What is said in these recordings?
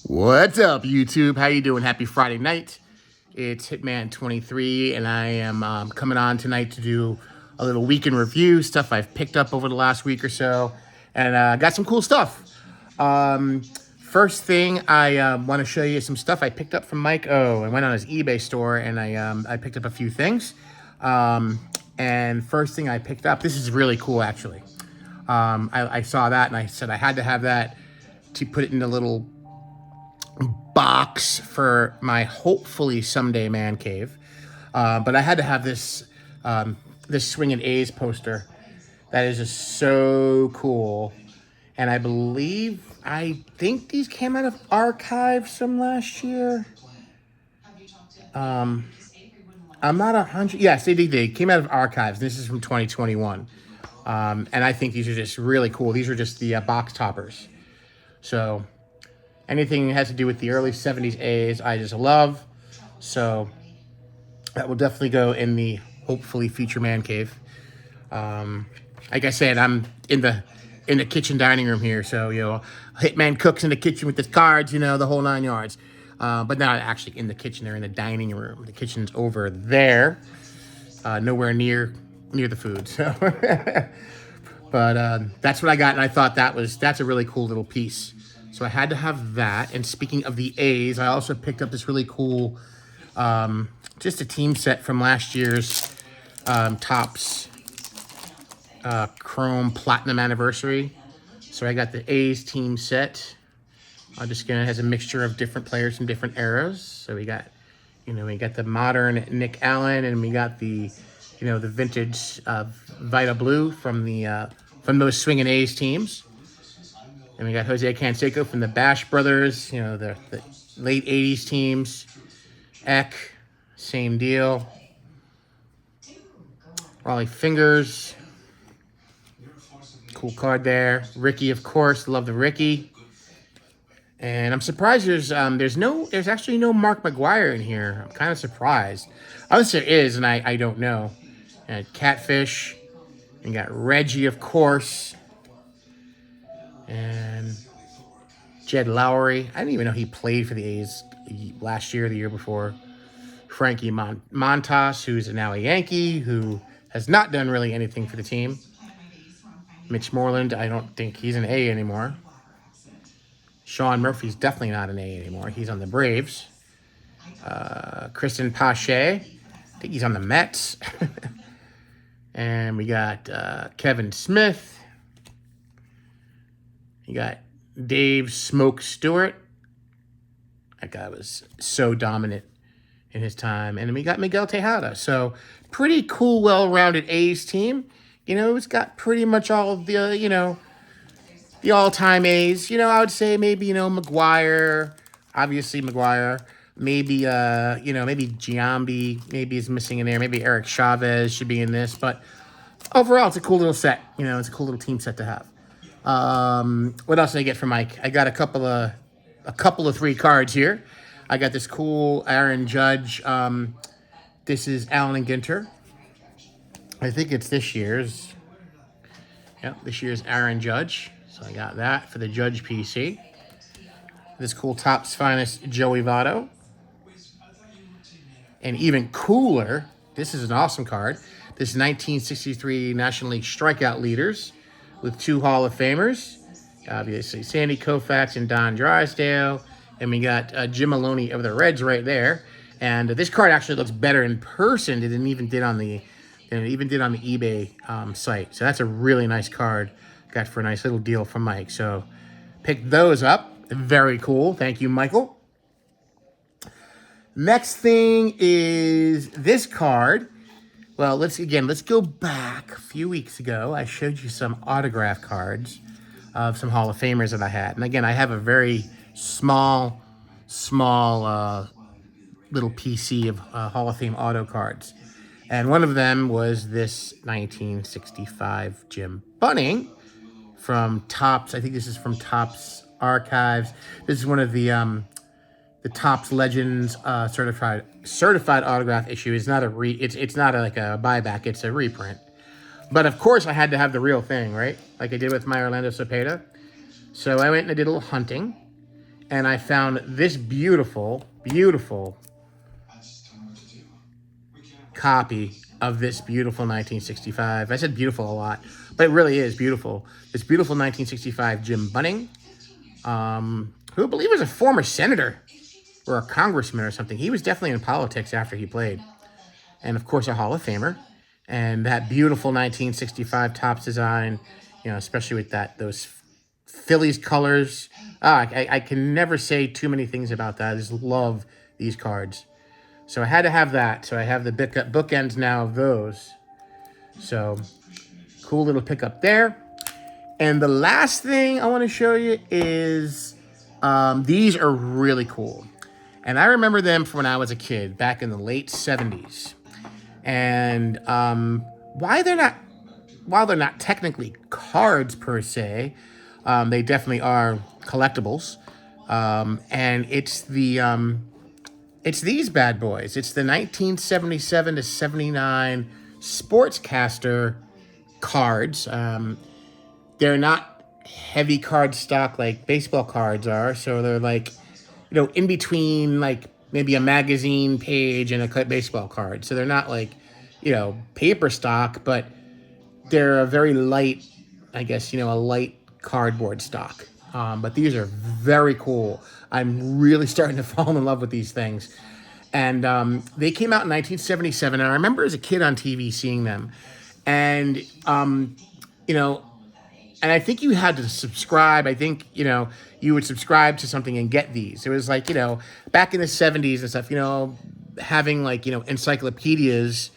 What's up, YouTube? How you doing? Happy Friday night. It's Hitman23, and I am coming on tonight to do a little weekend review, stuff I've picked up over the last week or so, and got some cool stuff. First thing, I want to show you some stuff I picked up from Mike O. I went on his eBay store, and I picked up a few things. And first thing I picked up, this is really cool, actually. I saw that, and I said I had to have that to put it in a little box for my hopefully someday man cave. But I had to have this this Swingin' A's poster. That is just so cool. And I think these came out of archives from last year. I'm not 100. Yes, they did. They came out of archives. This is from 2021. And I think these are just really cool. These are just the box toppers. So anything that has to do with the early 70s A's, I just love. So that will definitely go in the hopefully future man cave. Like I said, I'm in the kitchen dining room here. So, Hitman cooks in the kitchen with his cards, the whole 9 yards. But not actually in the kitchen. They're in the dining room. The kitchen's over there. Nowhere near the food. So, but that's what I got. And I thought that's a really cool little piece. So I had to have that. And speaking of the A's, I also picked up this really cool, just a team set from last year's Topps Chrome Platinum Anniversary. So I got the A's team set. I'm just gonna has a mixture of different players from different eras. So we got, we got the modern Nick Allen, and we got the, the vintage Vita Blue from those Swingin' A's teams. And we got Jose Canseco from the Bash Brothers, the late 80s teams. Eck, same deal. Raleigh Fingers. Cool card there. Ricky, of course. Love the Ricky. And I'm surprised there's actually no Mark McGwire in here. I'm kind of surprised. Unless there is, and I don't know. And Catfish. And got Reggie, of course. And Jed Lowry. I didn't even know he played for the A's last year or the year before. Frankie Montas, who's now a Yankee, who has not done really anything for the team. Mitch Moreland, I don't think he's an A anymore. Sean Murphy's definitely not an A anymore. He's on the Braves. Kristen Pache, I think he's on the Mets. And we got Kevin Smith. You got Dave Smoke Stewart. That guy was so dominant in his time. And then we got Miguel Tejada. So pretty cool, well-rounded A's team. It's got pretty much all of the, the all-time A's. I would say maybe, McGwire. Obviously McGwire. Maybe, maybe Giambi maybe is missing in there. Maybe Eric Chavez should be in this. But overall, it's a cool little set. It's a cool little team set to have. What else did I get from Mike? I got a couple of 3 cards here. I got this cool Aaron Judge. This is Allen and Ginter. I think it's this year's. Yep, this year's Aaron Judge. So I got that for the Judge PC. This cool Topps Finest Joey Votto. And even cooler, this is an awesome card. This 1963 National League Strikeout Leaders with 2 Hall of Famers. Obviously, Sandy Koufax and Don Drysdale. And we got Jim Maloney of the Reds right there. And this card actually looks better in person than it even did on the eBay site. So that's a really nice card. Got for a nice little deal from Mike. So pick those up. Very cool. Thank you, Michael. Next thing is this card. Well, let's go back a few weeks ago. I showed you some autograph cards of some Hall of Famers that I had. And again, I have a very small little PC of Hall of Fame auto cards. And one of them was this 1965 Jim Bunning from Topps. I think this is from Topps Archives. This is one of the Topps Legends certified autograph issue. It's not it's not like a buyback. It's a reprint. But of course, I had to have the real thing, right? Like I did with my Orlando Cepeda. So I went and I did a little hunting, and I found this beautiful, beautiful copy of this beautiful 1965. I said beautiful a lot, but it really is beautiful. This beautiful 1965 Jim Bunning, who I believe was a former senator or a congressman or something. He was definitely in politics after he played. And of course, a Hall of Famer. And that beautiful 1965 Topps design, especially with those Phillies colors. I can never say too many things about that. I just love these cards. So I had to have that. So I have the bookends now of those. So cool little pickup there. And the last thing I want to show you is these are really cool. And I remember them from when I was a kid back in the late 70s. And while they're not technically cards per se, they definitely are collectibles. And it's these bad boys. It's the 1977 to 79 Sportscaster cards. They're not heavy card stock like baseball cards are, so they're like, in between like maybe a magazine page and a baseball card. So they're not like, paper stock, but they're a very light, I guess, a light cardboard stock. But these are very cool. I'm really starting to fall in love with these things. And they came out in 1977. And I remember as a kid on TV seeing them. And, and I think you had to subscribe. I think, you would subscribe to something and get these. It was like, back in the 70s and stuff, having like, encyclopedias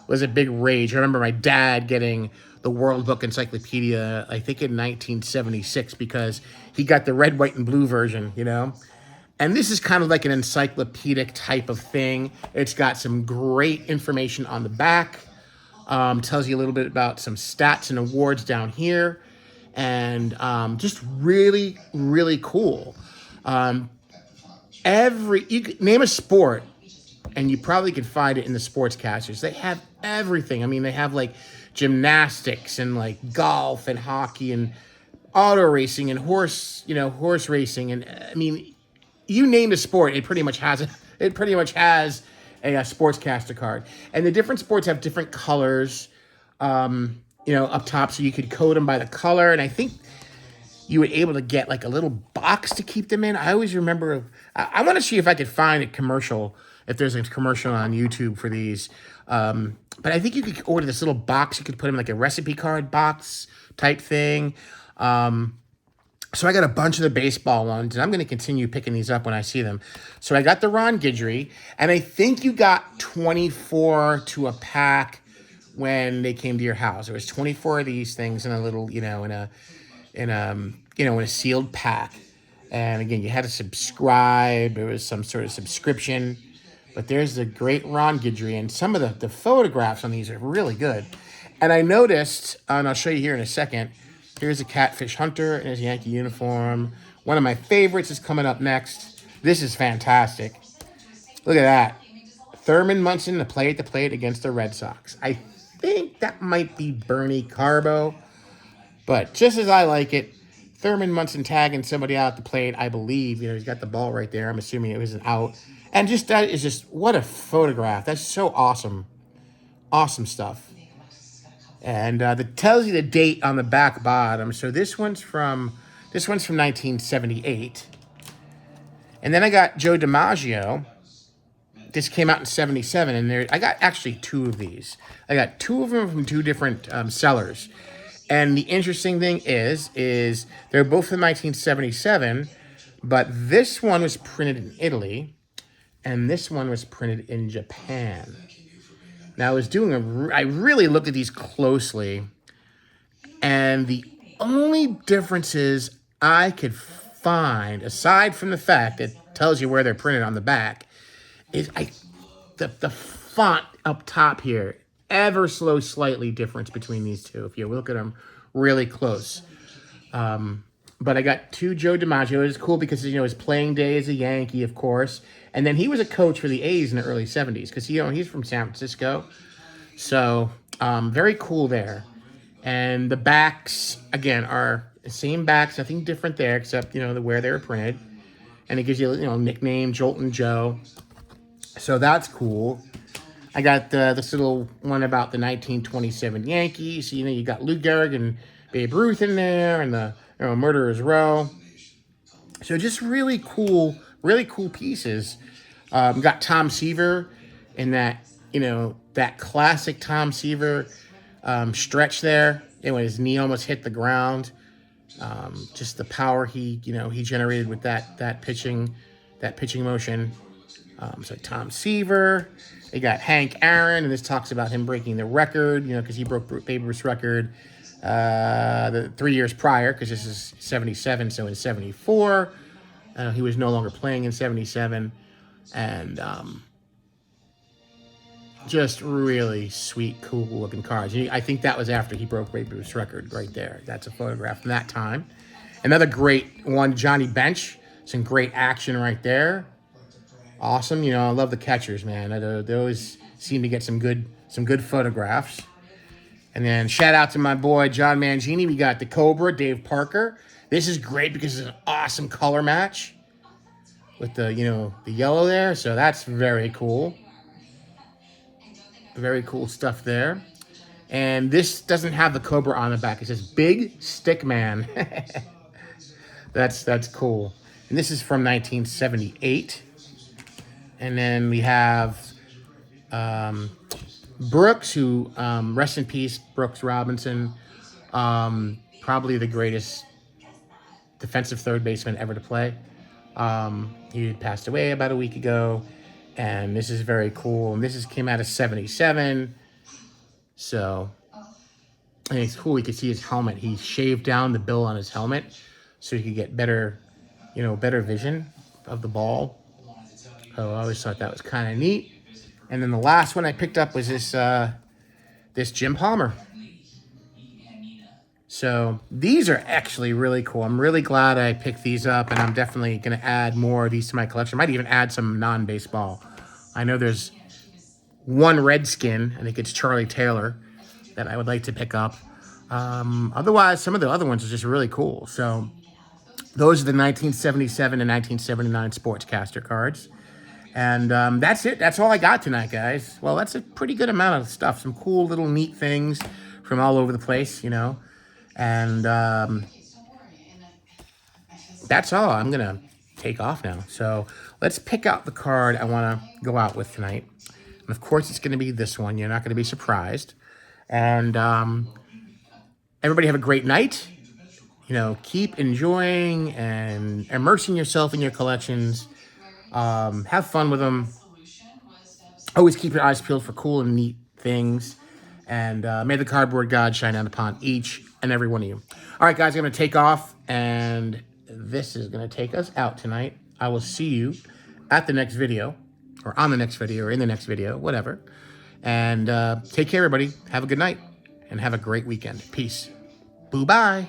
was a big rage. I remember my dad getting the World Book Encyclopedia, I think in 1976, because he got the red, white, and blue version, And this is kind of like an encyclopedic type of thing. It's got some great information on the back. Tells you a little bit about some stats and awards down here. And just really, really cool. You could name a sport, and you probably could find it in the Sportscasters. They have everything. I mean, they have like gymnastics and like golf and hockey and auto racing and horse racing. And I mean, you name a sport, it pretty much has a Sportscaster card. And the different sports have different colors, up top, so you could code them by the color. And I think you were able to get like a little box to keep them in. I always remember, I want to see if I could find a commercial, if there's a commercial on YouTube for these. But I think you could order this little box. You could put them in like a recipe card box type thing. So I got a bunch of the baseball ones, and I'm going to continue picking these up when I see them. So I got the Ron Guidry, and I think you got 24 to a pack when they came to your house. There was 24 of these things in a little, in a sealed pack. And again, you had to subscribe. There was some sort of subscription. But there's the great Ron Guidry, and some of the photographs on these are really good. And I noticed, and I'll show you here in a second, here's a Catfish Hunter in his Yankee uniform. One of my favorites is coming up next. This is fantastic. Look at that. Thurman Munson to play at the plate against the Red Sox. I think that might be Bernie Carbo. But just as I like it, Thurman Munson tagging somebody out at the plate, I believe. He's got the ball right there. I'm assuming it was an out. And just that is just, what a photograph. That's so awesome. Awesome stuff. And that tells you the date on the back bottom. So this one's from 1978. And then I got Joe DiMaggio. This came out in 77, and I got actually two of these. I got two of them from two different sellers. And the interesting thing is they're both from 1977, but this one was printed in Italy, and this one was printed in Japan. Now, I really looked at these closely, and the only differences I could find, aside from the fact that it tells you where they're printed on the back, is the font up top here, ever so slightly difference between these two, if you look at them really close. But I got two Joe DiMaggio. It's cool because, his playing day as a Yankee, of course. And then he was a coach for the A's in the early 70s because, he's from San Francisco. So, very cool there. And the backs, again, are the same backs, nothing different there except, where they were printed. And it gives you, nickname, Joltin' Joe. So that's cool. I got this little one about the 1927 Yankees. You got Lou Gehrig and Babe Ruth in there, and the Murderers Row. So just really cool pieces. Got Tom Seaver in that, that classic Tom Seaver stretch there. When his knee almost hit the ground. Just the power he generated with that pitching motion. So Tom Seaver. They got Hank Aaron, and this talks about him breaking the record, because he broke Babe Ruth's record the 3 years prior, because this is 77, so in 74, he was no longer playing in 77, and just really sweet, cool-looking cards. I think that was after he broke Babe Ruth's record right there. That's a photograph from that time. Another great one, Johnny Bench. Some great action right there. Awesome. I love the catchers, man. They always seem to get some good photographs. And then shout out to my boy John Mangini. We got the Cobra, Dave Parker. This is great because it's an awesome color match with the the yellow there. So that's very cool. Very cool stuff there. And this doesn't have the Cobra on the back. It says Big Stick Man. That's cool. And this is from 1978. And then we have Brooks, who, rest in peace, Brooks Robinson. Probably the greatest defensive third baseman ever to play. He passed away about a week ago. And this is very cool. And this came out of 77. So, and it's cool. You can see his helmet. He shaved down the bill on his helmet so he could get better vision of the ball. So I always thought that was kind of neat. And then the last one I picked up was this Jim Palmer. So these are actually really cool. I'm really glad I picked these up, and I'm definitely going to add more of these to my collection. I might even add some non-baseball. I know there's one Redskin, I think it's Charlie Taylor, that I would like to pick up. Otherwise, some of the other ones are just really cool. So those are the 1977 and 1979 Sportscaster cards. And that's it. That's all I got tonight, guys. Well, that's a pretty good amount of stuff. Some cool little neat things from all over the place, And that's all. I'm going to take off now. So let's pick out the card I want to go out with tonight. And, of course, it's going to be this one. You're not going to be surprised. And everybody have a great night. Keep enjoying and immersing yourself in your collections. Have fun with them. Always keep your eyes peeled for cool and neat things. And may the cardboard god shine down upon each and every one of you. All right, guys, I'm going to take off. And this is going to take us out tonight. I will see you at the next video. Or on the next video. Or in the next video. Whatever. And take care, everybody. Have a good night. And have a great weekend. Peace. Boo-bye.